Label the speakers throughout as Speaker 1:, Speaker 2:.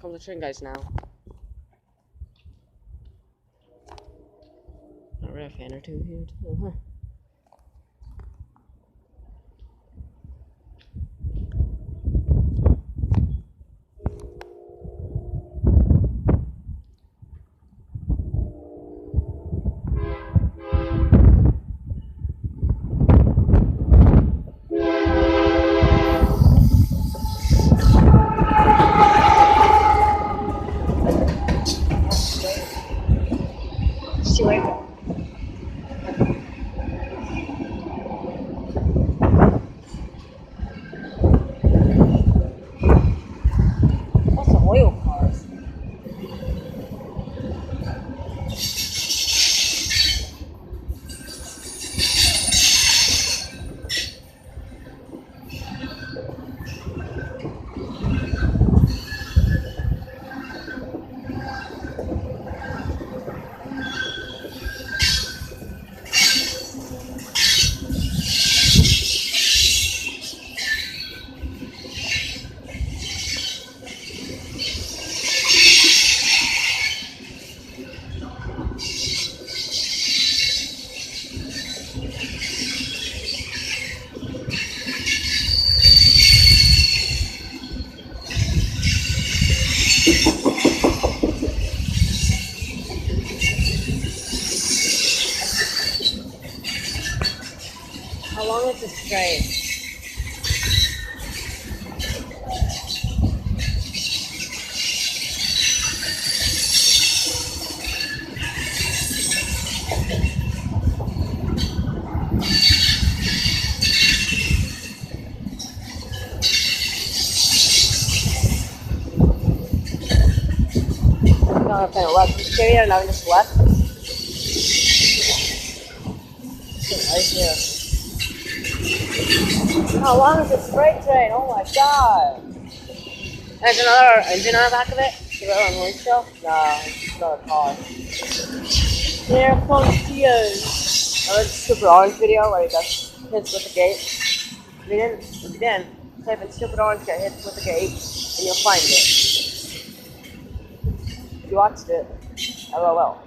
Speaker 1: comes the train guys now. A real fan or two here too, huh? Oil cars. How long is this train? No, I'm playing left. Just carry it now and just left. Right here. How long is this freight train? Oh my god! There's another engine on the back of it. See that on the windshield? No, it's another car. Here comes Tia's. Oh, it's a Stupid Orange video where he hits with the gate. If you didn't, type in Stupid Orange get hits with the gate, and you'll find it. If you watched it, LOL.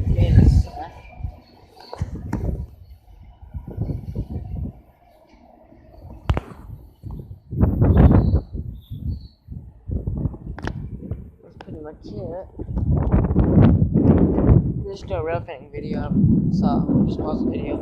Speaker 1: BNSF. That's pretty much it. Just do a real thing video, so just pause the video.